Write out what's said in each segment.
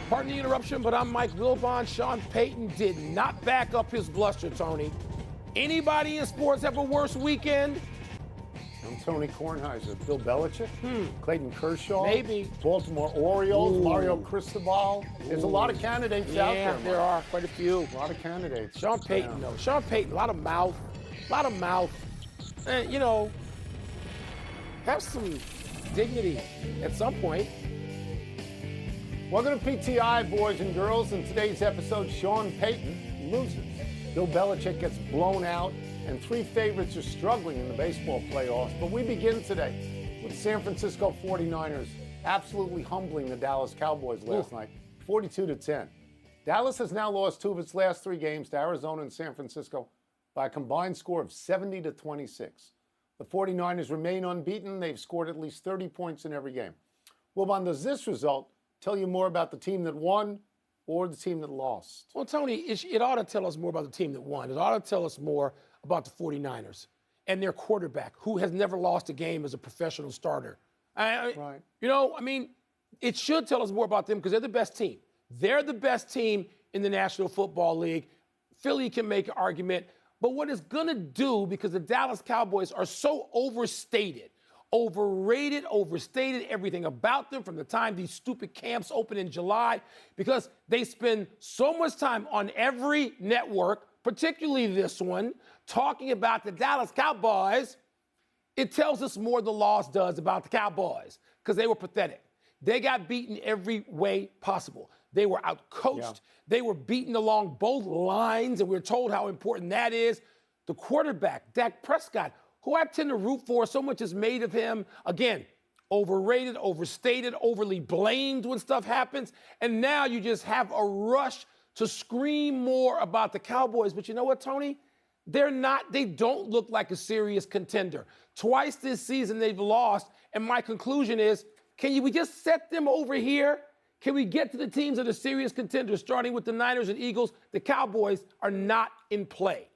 Pardon the interruption, but I'm Mike Wilbon. Sean Payton did not back up his bluster, Tony. Anybody in sports have a worse weekend? I'm Tony Kornheiser. Bill Belichick? Clayton Kershaw? Maybe. Baltimore Orioles? Ooh. Mario Cristobal? There's a lot of candidates out there. Yeah, there are quite a few. A lot of candidates. Sean Payton, though. Sean Payton, a lot of mouth. And, have some dignity at some point. Welcome to PTI, boys and girls. In today's episode, Sean Payton loses. Bill Belichick gets blown out, and three favorites are struggling in the baseball playoffs. But we begin today with San Francisco 49ers absolutely humbling the Dallas Cowboys last night, 42-10. Dallas has now lost two of its last three games to Arizona and San Francisco by a combined score of 70-26. The 49ers remain unbeaten. They've scored at least 30 points in every game. Wilbon, does this result tell you more about the team that won or the team that lost? Well, Tony, it ought to tell us more about the team that won. It ought to tell us more about the 49ers and their quarterback, who has never lost a game as a professional starter. Right. It should tell us more about them because they're the best team. They're the best team in the National Football League. Philly can make an argument. But what it's going to do, because the Dallas Cowboys are so overrated, overstated everything about them from the time these stupid camps open in July, because they spend so much time on every network, particularly this one, talking about the Dallas Cowboys. It tells us more the loss does about the Cowboys, because they were pathetic. They got beaten every way possible. They were outcoached. Yeah. They were beaten along both lines, and we're told how important that is. The quarterback, Dak Prescott, who I tend to root for, so much is made of him. Again, overrated, overstated, overly blamed when stuff happens. And now you just have a rush to scream more about the Cowboys. But you know what, Tony? They don't look like a serious contender. Twice this season they've lost. And my conclusion is, we just set them over here? Can we get to the teams that are serious contenders, starting with the Niners and Eagles? The Cowboys are not in play.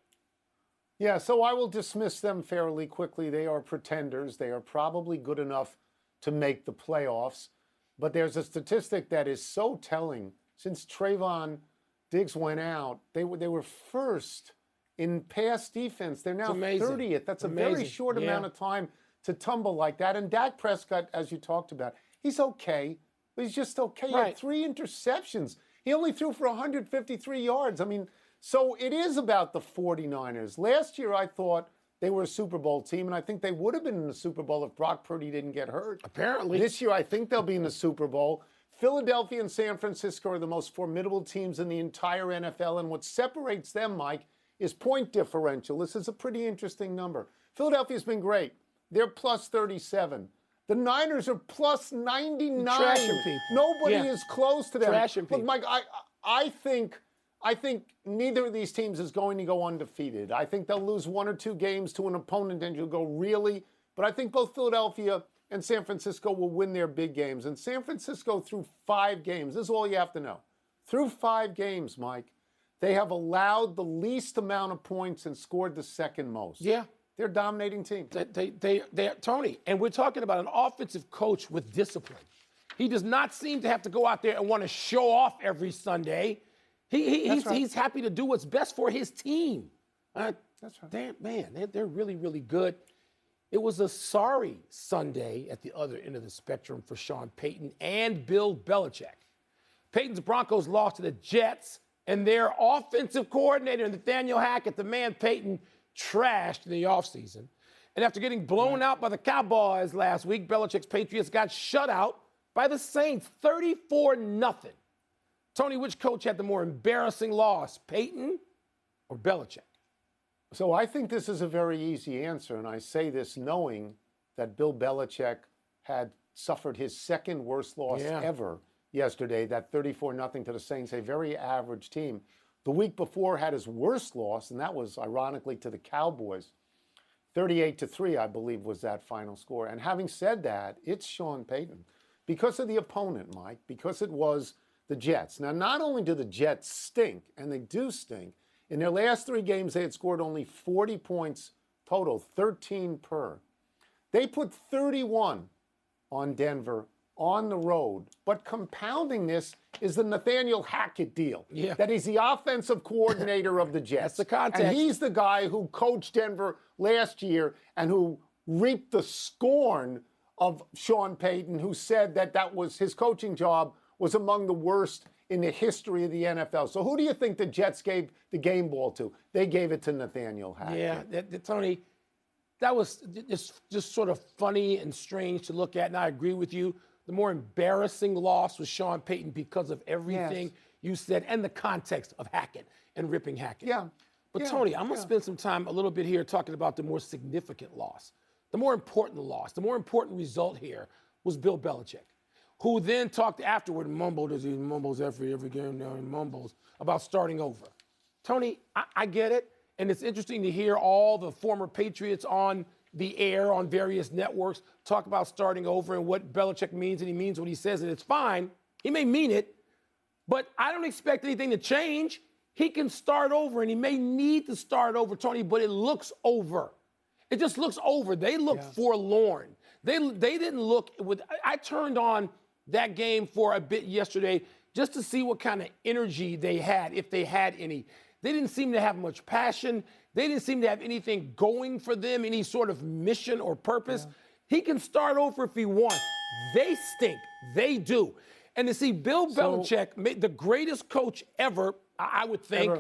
Yeah, so I will dismiss them fairly quickly. They are pretenders. They are probably good enough to make the playoffs. But there's a statistic that is so telling. Since Trayvon Diggs went out, they were first in pass defense. They're now 30th. That's a very short amount of time to tumble like that. And Dak Prescott, as you talked about, he's okay. But he's just okay. He had 3 interceptions. He only threw for 153 yards. So it is about the 49ers. Last year, I thought they were a Super Bowl team, and I think they would have been in the Super Bowl if Brock Purdy didn't get hurt. Apparently. This year, I think they'll be in the Super Bowl. Philadelphia and San Francisco are the most formidable teams in the entire NFL, and what separates them, Mike, is point differential. This is a pretty interesting number. Philadelphia's been great. They're plus 37. The Niners are plus 99. Trashing people. Nobody is close to them. Trashing people. Look, Mike, I think neither of these teams is going to go undefeated. I think they'll lose 1 or 2 games to an opponent and you'll go, really? But I think both Philadelphia and San Francisco will win their big games. And San Francisco, through 5 games, this is all you have to know. Through 5 games, Mike, they have allowed the least amount of points and scored the second most. Yeah. They're a dominating team. They're Tony, and we're talking about an offensive coach with discipline. He does not seem to have to go out there and want to show off every Sunday. He's happy to do what's best for his team. That's right. They're really, really good. It was a sorry Sunday at the other end of the spectrum for Sean Payton and Bill Belichick. Payton's Broncos lost to the Jets, and their offensive coordinator, Nathaniel Hackett, the man Payton trashed in the offseason. And after getting blown out by the Cowboys last week, Belichick's Patriots got shut out by the Saints, 34-0. Tony, which coach had the more embarrassing loss, Payton or Belichick? So I think this is a very easy answer, and I say this knowing that Bill Belichick had suffered his second worst loss ever yesterday, that 34-0 to the Saints, a very average team. The week before had his worst loss, and that was, ironically, to the Cowboys. 38-3, I believe, was that final score. And having said that, it's Sean Payton. Because of the opponent, Mike, because it was the Jets. Now, not only do the Jets stink, and they do stink, in their last 3 games, they had scored only 40 points total, 13 per. They put 31 on Denver on the road. But compounding this is the Nathaniel Hackett deal. Yeah. That he's the offensive coordinator of the Jets. That's the context. And he's the guy who coached Denver last year and who reaped the scorn of Sean Payton, who said that was his coaching job was among the worst in the history of the NFL. So who do you think the Jets gave the game ball to? They gave it to Nathaniel Hackett. Yeah, Tony, that was just sort of funny and strange to look at, and I agree with you. The more embarrassing loss was Sean Payton because of everything you said and the context of Hackett and ripping Hackett. Yeah. But Tony, I'm going to spend some time a little bit here talking about the more significant loss. The more important loss, the more important result here was Bill Belichick, who then talked afterward and mumbled, as he mumbles every game now, and mumbles about starting over. Tony, I get it, and it's interesting to hear all the former Patriots on the air on various networks talk about starting over and what Belichick means, and he means what he says, and it's fine. He may mean it, but I don't expect anything to change. He can start over, and he may need to start over, Tony, but it looks over. It just looks over. They look forlorn. They didn't look with. I turned on that game for a bit yesterday just to see what kind of energy they had, if they had any. They didn't seem to have much passion. They didn't seem to have anything going for them, any sort of mission or purpose. He can start over if he wants. They stink. They do. And to see Bill Belichick, the greatest coach ever, I would think,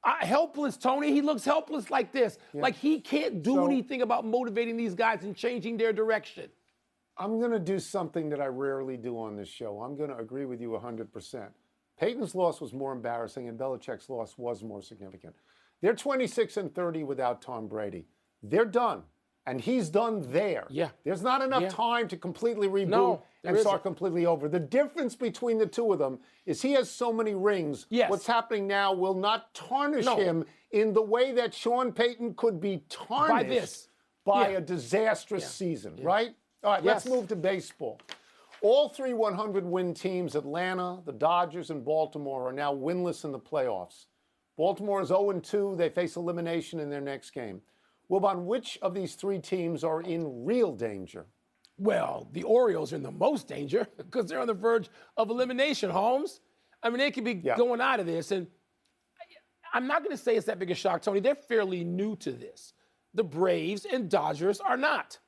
helpless, Tony. He looks helpless like this. Like he can't do anything about motivating these guys and changing their direction. I'm going to do something that I rarely do on this show. I'm going to agree with you 100%. Peyton's loss was more embarrassing, and Belichick's loss was more significant. They're 26-30 without Tom Brady. They're done, and he's done there. Yeah. There's not enough time to completely reboot and start completely over. The difference between the two of them is he has so many rings. Yes. What's happening now will not tarnish him in the way that Sean Payton could be tarnished by a disastrous season, right? All right, let's move to baseball. All three 100-win teams, Atlanta, the Dodgers, and Baltimore, are now winless in the playoffs. Baltimore is 0-2. They face elimination in their next game. Wilbon, which of these three teams are in real danger? Well, the Orioles are in the most danger because they're on the verge of elimination, Holmes. I mean, they could be going out of this. And I'm not going to say it's that big a shock, Tony. They're fairly new to this. The Braves and Dodgers are not.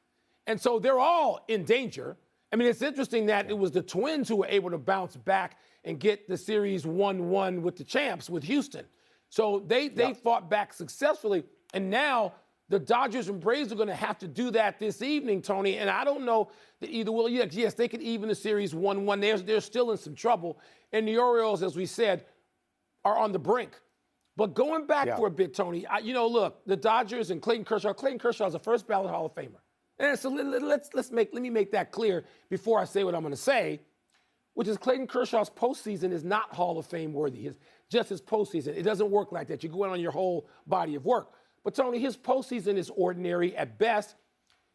And so they're all in danger. I mean, it's interesting that it was the Twins who were able to bounce back and get the series 1-1 with the champs, with Houston. So they fought back successfully. And now the Dodgers and Braves are going to have to do that this evening, Tony. And I don't know that either will. Yes, they could even the series 1-1. They're still in some trouble. And the Orioles, as we said, are on the brink. But going back for a bit, Tony, look, the Dodgers and Clayton Kershaw. Clayton Kershaw is a first ballot Hall of Famer. And so let me make that clear before I say what I'm going to say, which is Clayton Kershaw's postseason is not Hall of Fame worthy. Just his postseason. It doesn't work like that. You go in on your whole body of work. But Tony, his postseason is ordinary at best.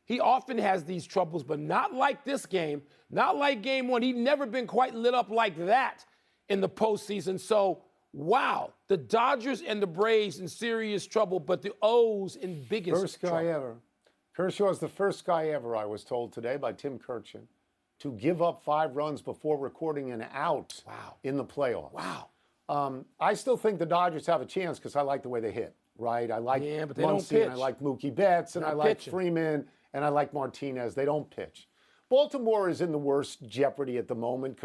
He often has these troubles, but not like this game, not like game one. He'd never been quite lit up like that in the postseason. So, wow, the Dodgers and the Braves in serious trouble, but the O's in biggest trouble. First guy ever. Kershaw is the first guy ever, I was told today by Tim Kirchin, to give up 5 runs before recording an out in the playoffs. Wow. I still think the Dodgers have a chance because I like the way they hit, right? I like but they Muncy, don't pitch. and I like Mookie Betts, and I like Freeman, and I like Martinez. They don't pitch. Baltimore is in the worst jeopardy at the moment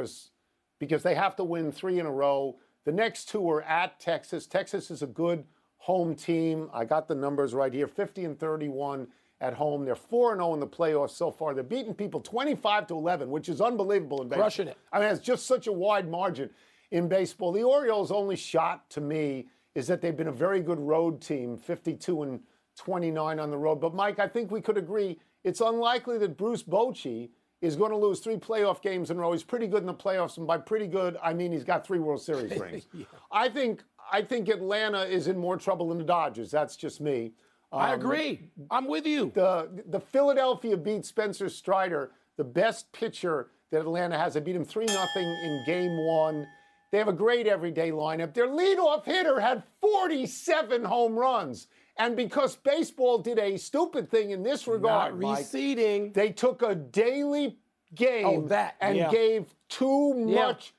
because they have to win 3 in a row. The next 2 are at Texas. Texas is a good home team. I got the numbers right here, 50-31. At home. They're 4-0 in the playoffs so far. They're beating people 25-11, which is unbelievable in baseball. Crushing it. I mean, it's just such a wide margin in baseball. The Orioles' only shot to me is that they've been a very good road team, 52-29 on the road. But, Mike, I think we could agree it's unlikely that Bruce Bochy is going to lose 3 playoff games in a row. He's pretty good in the playoffs, and by pretty good, I mean he's got 3 World Series rings. I think Atlanta is in more trouble than the Dodgers. That's just me. I agree. I'm with you. The Philadelphia beat Spencer Strider, the best pitcher that Atlanta has. They beat him 3-0 in game 1. They have a great everyday lineup. Their leadoff hitter had 47 home runs. And because baseball did a stupid thing in this regard, Not receding. Mike, they took a daily game and yeah. gave too much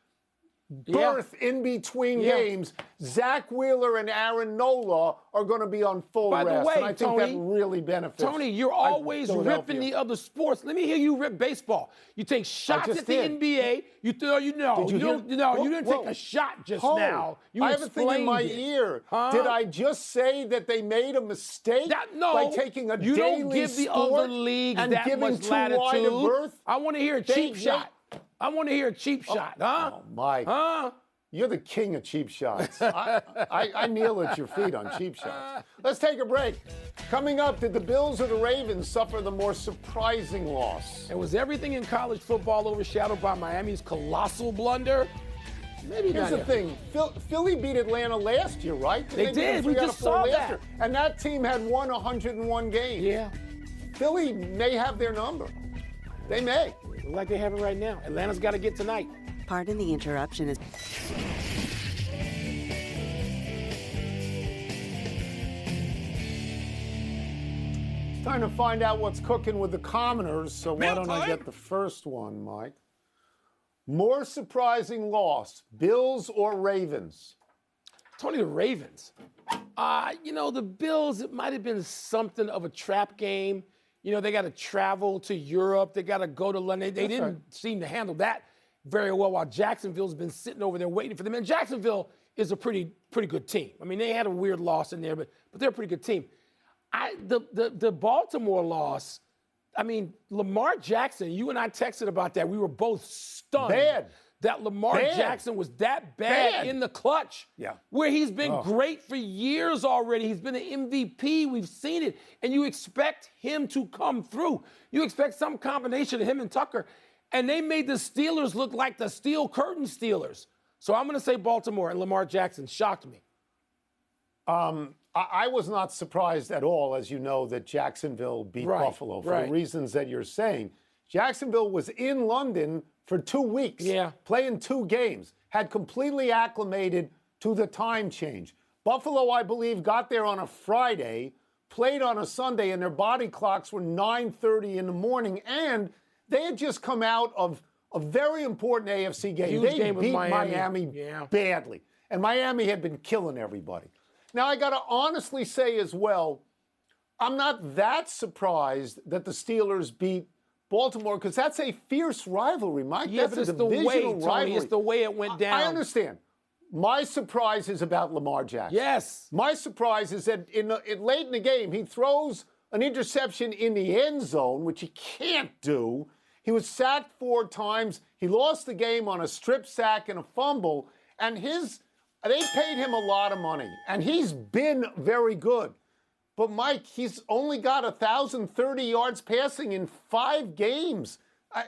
birth in between games. Zach Wheeler and Aaron Nola are going to be on full By rest. the way, and I think Tony, that really benefits. Tony, you're always ripping the other sports. Let me hear you rip baseball. You take shots at the NBA. You didn't take a shot just now. I have a thing in my ear. Did I just say that they made a mistake by taking a you daily don't give the sport other leagues and that giving much too wide a latitude? berth? I want to hear a cheap shot. I want to hear a cheap shot, huh? Oh, Mike. Huh? You're the king of cheap shots. I kneel at your feet on cheap shots. Let's take a break. Coming up, did the Bills or the Ravens suffer the more surprising loss? And was everything in college football overshadowed by Miami's colossal blunder? Maybe Here's not. the thing. Philly beat Atlanta last year, right? They did. We just saw that. Year. And that team had won 101 games. Yeah. Philly may have their number. They may. Like they have it right now. Atlanta's got to get tonight. Pardon the interruption. Time to find out what's cooking with the Commoners, so why don't I get the first one, Mike? More surprising loss, Bills or Ravens? Tony, the Ravens. The Bills, it might have been something of a trap game. They got to travel to Europe. They got to go to London. They didn't seem to handle that very well, while Jacksonville's been sitting over there waiting for them. And Jacksonville is a pretty good team. I mean, they had a weird loss in there, but they're a pretty good team. The Baltimore loss, I mean, Lamar Jackson, you and I texted about that. We were both stunned that Lamar Jackson was that bad in the clutch, where he's been great for years already. He's been an MVP. We've seen it. And you expect him to come through. You expect some combination of him and Tucker. And they made the Steelers look like the Steel Curtain Steelers. So I'm going to say Baltimore, and Lamar Jackson shocked me. I was not surprised at all, as you know, that Jacksonville beat Buffalo for the reasons that you're saying. Jacksonville was in London for 2 weeks, playing 2 games, had completely acclimated to the time change. Buffalo, I believe, got there on a Friday, played on a Sunday, and their body clocks were 9:30 in the morning, and they had just come out of a very important AFC game. They beat Miami badly, and Miami had been killing everybody. Now, I got to honestly say as well, I'm not that surprised that the Steelers beat Baltimore, because that's a fierce rivalry, Mike. Yes, that's it's the way, Tony. It's the way it went down. I understand. My surprise is about Lamar Jackson. Yes. My surprise is that late in the game, he throws an interception in the end zone, which he can't do. He was sacked 4 times. He lost the game on a strip sack and a fumble. And they paid him a lot of money, and he's been very good. But, Mike, he's only got 1,030 yards passing in 5 games.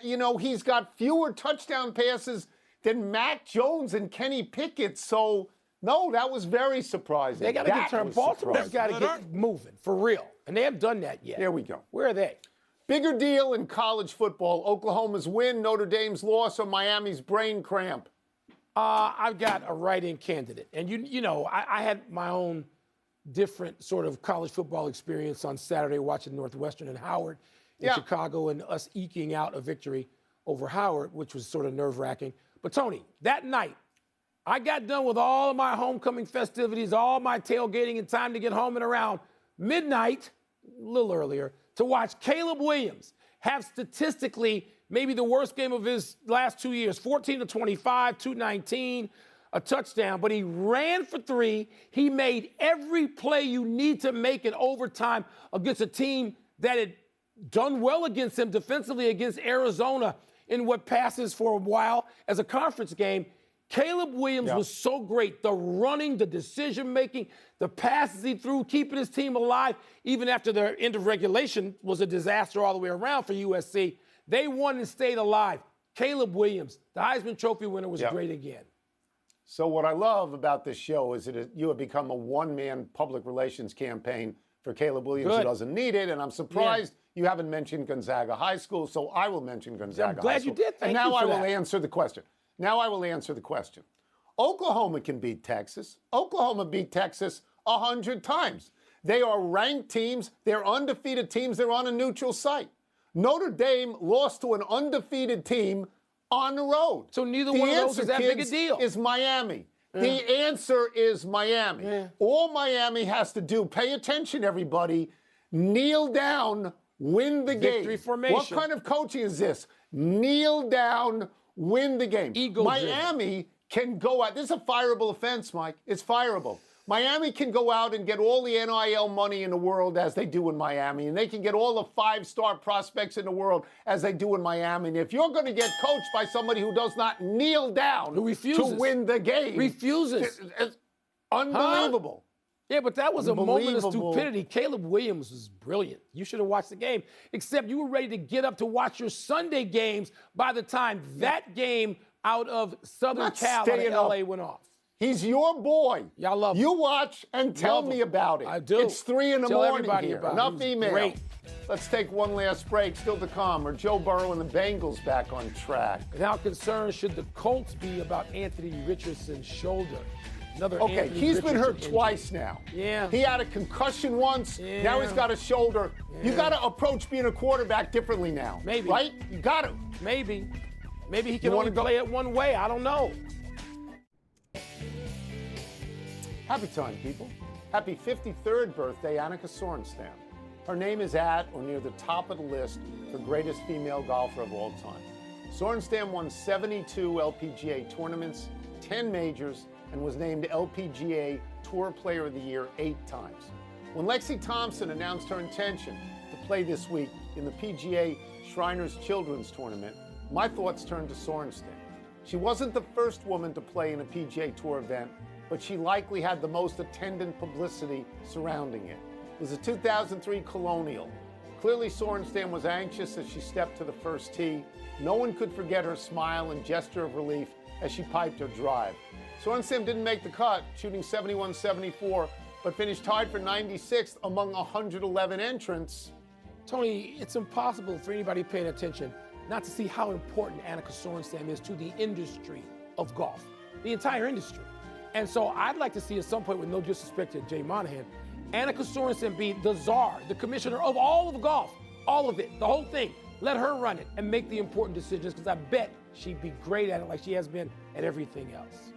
He's got fewer touchdown passes than Mac Jones and Kenny Pickett. So, no, that was very surprising. They got to get turned. Baltimore's got to get moving, for real. And they haven't done that yet. There we go. Where are they? Bigger deal in college football. Oklahoma's win, Notre Dame's loss, or Miami's brain cramp? I've got a write-in candidate. And, I had my own different sort of college football experience on Saturday watching Northwestern and Howard in Chicago, and us eking out a victory over Howard, which was sort of nerve-wracking. But, Tony, that night, I got done with all of my homecoming festivities, all my tailgating, and time to get home and around midnight, a little earlier, to watch Caleb Williams have statistically maybe the worst game of his last 2 years, 14-25, 219, a touchdown. But he ran for 3. He made every play you need to make in overtime against a team that had done well against him defensively against Arizona in what passes for a while as a conference game. Caleb Williams was so great. The running, the decision-making, the passes he threw, keeping his team alive, even after their end of regulation was a disaster all the way around for USC. They won and stayed alive. Caleb Williams, the Heisman Trophy winner, was great again. So what I love about this show is that you have become a one-man public relations campaign for Caleb Williams who doesn't need it, and I'm surprised you haven't mentioned Gonzaga High School, so I will mention Gonzaga High School. I'm glad you did. Thank you for that. And now I will answer the question. Oklahoma can beat Texas. Oklahoma beat Texas 100 times. They are ranked teams. They're undefeated teams. They're on a neutral site. Notre Dame lost to an undefeated team on the road. So neither one of those is that big a deal. Is Miami. The answer is Miami. All Miami has to do, pay attention, everybody, kneel down, win the game. Victory formation. What kind of coaching is this? Kneel down, win the game. Miami can go out. This is a fireable offense, Mike. It's fireable. Miami can go out and get all the NIL money in the world as they do in Miami, and they can get all the five-star prospects in the world as they do in Miami. And if you're going to get coached by somebody who does not kneel down to win the game, it's unbelievable. Yeah, but that was a moment of stupidity. Caleb Williams was brilliant. You should have watched the game, except you were ready to get up to watch your Sunday games by the time that game out of Southern Cal out of LA went off. He's your boy. Y'all love him. You watch and tell me about it. I do. It's 3 in the morning here. Enough email. Great. Let's take one last break. Still to come. Are Joe Burrow and the Bengals back on track? And how concerned should the Colts be about Anthony Richardson's shoulder? He's been hurt twice now. Yeah. He had a concussion once. Yeah. Now he's got a shoulder. Yeah. You got to approach being a quarterback differently now. Maybe. Right? You got to. Maybe he can only play it one way. I don't know. Happy time, people. Happy 53rd birthday, Annika Sorenstam. Her name is at or near the top of the list for greatest female golfer of all time. Sorenstam won 72 LPGA tournaments, 10 majors, and was named LPGA Tour Player of the Year 8 times. When Lexi Thompson announced her intention to play this week in the PGA Shriners Children's Tournament, my thoughts turned to Sorenstam. She wasn't the first woman to play in a PGA Tour event, but she likely had the most attendant publicity surrounding it. It was a 2003 Colonial. Clearly, Sorenstam was anxious as she stepped to the first tee. No one could forget her smile and gesture of relief as she piped her drive. Sorenstam didn't make the cut, shooting 71-74, but finished tied for 96th among 111 entrants. Tony, it's impossible for anybody paying attention not to see how important Annika Sorenstam is to the industry of golf, the entire industry. And so I'd like to see at some point, with no disrespect to Jay Monahan, Annika Sorenstam be the czar, the commissioner of all of golf, all of it, the whole thing. Let her run it and make the important decisions, because I bet she'd be great at it like she has been at everything else.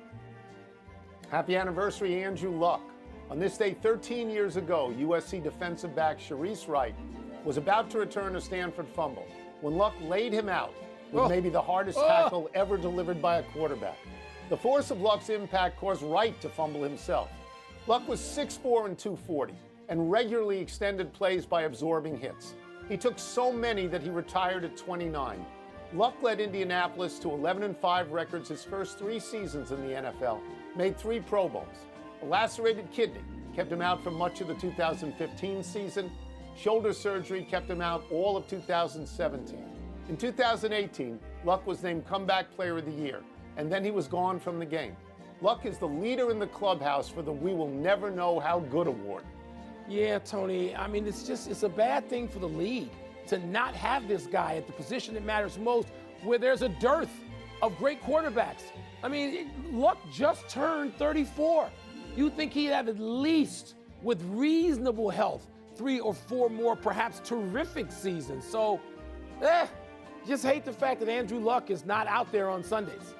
Happy anniversary, Andrew Luck. On this day 13 years ago, USC defensive back Sharice Wright was about to return a Stanford fumble when Luck laid him out with maybe the hardest tackle ever delivered by a quarterback. The force of Luck's impact caused Wright to fumble himself. Luck was 6'4" and 240 and regularly extended plays by absorbing hits. He took so many that he retired at 29. Luck led Indianapolis to 11-5 records his first 3 seasons in the NFL, made 3 Pro Bowls. A lacerated kidney kept him out for much of the 2015 season. Shoulder surgery kept him out all of 2017. In 2018, Luck was named Comeback Player of the Year, and then he was gone from the game. Luck is the leader in the clubhouse for the We Will Never Know How Good award. Yeah, Tony, I mean, it's a bad thing for the league to not have this guy at the position that matters most, where there's a dearth of great quarterbacks. I mean, Luck just turned 34. You think he'd have at least, with reasonable health, 3 or 4 more, perhaps terrific seasons. So, just hate the fact that Andrew Luck is not out there on Sundays.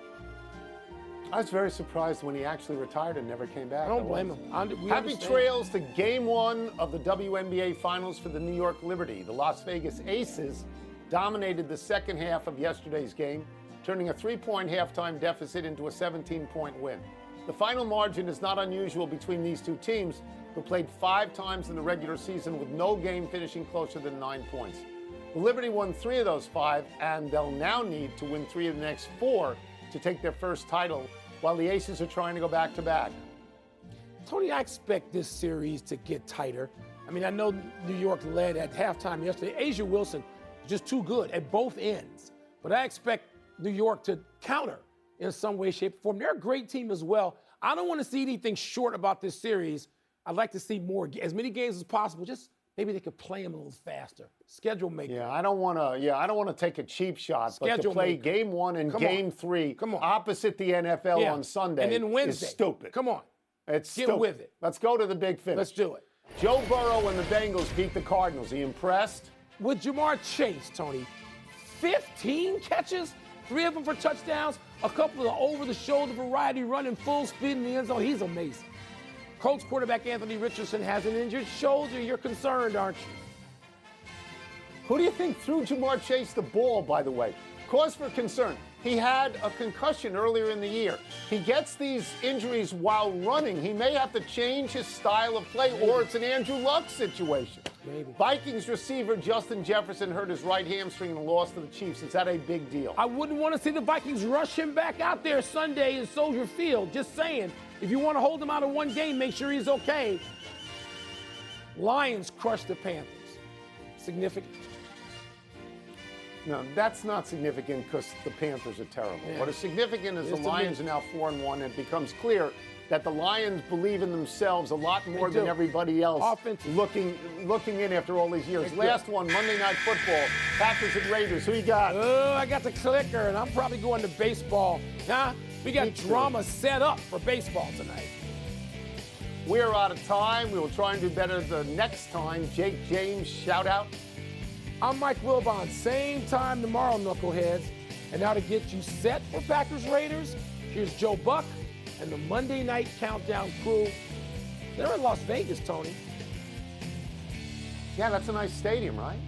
I was very surprised when he actually retired and never came back. I don't blame him. Happy trails to Game 1 of the WNBA Finals for the New York Liberty. The Las Vegas Aces dominated the second half of yesterday's game, turning a 3-point halftime deficit into a 17-point win. The final margin is not unusual between these two teams, who played 5 times in the regular season with no game finishing closer than 9 points. The Liberty won 3 of those 5, and they'll now need to win 3 of the next 4 to take their first title, while the Aces are trying to go back-to-back. Tony, I expect this series to get tighter. I mean, I know New York led at halftime yesterday. Asia Wilson is just too good at both ends. But I expect New York to counter in some way, shape, or form. They're a great team as well. I don't want to see anything short about this series. I'd like to see more, as many games as possible. Just maybe they could play them a little faster. Schedule maker. Yeah, I don't want to take a cheap shot, but to play Game 1 and Game 3 opposite the NFL on Sunday and then Wednesday. Is stupid. Come on. It's stupid. Get with it. Let's go to the big finish. Let's do it. Joe Burrow and the Bengals beat the Cardinals. Are you impressed? with Jamar Chase, Tony. 15 catches, 3 of them for touchdowns, a couple of over-the-shoulder variety running full speed in the end zone. He's amazing. Colts quarterback Anthony Richardson has an injured shoulder. You're concerned, aren't you? Who do you think threw Jamar Chase the ball, by the way? Cause for concern. He had a concussion earlier in the year. He gets these injuries while running. He may have to change his style of play, or it's an Andrew Luck situation. Maybe. Vikings receiver Justin Jefferson hurt his right hamstring in the loss to the Chiefs. Is that a big deal? I wouldn't want to see the Vikings rush him back out there Sunday in Soldier Field. Just saying, if you want to hold him out of one game, make sure he's okay. Lions crushed the Panthers. Significant. No, that's not significant because the Panthers are terrible. Yeah. What is significant is the It's Lions are now 4-1, and it becomes clear that the Lions believe in themselves a lot more than everybody else. Looking in after all these years. Last one, Monday Night Football, Packers and Raiders. Who you got? Oh, I got the clicker, and I'm probably going to baseball. Huh? We got drama set up for baseball tonight. We're out of time. We will try and do better the next time. Jake James, shout out. I'm Mike Wilbon. Same time tomorrow, knuckleheads. And now to get you set for Packers Raiders, here's Joe Buck and the Monday Night Countdown crew. They're in Las Vegas, Tony. Yeah, that's a nice stadium, right?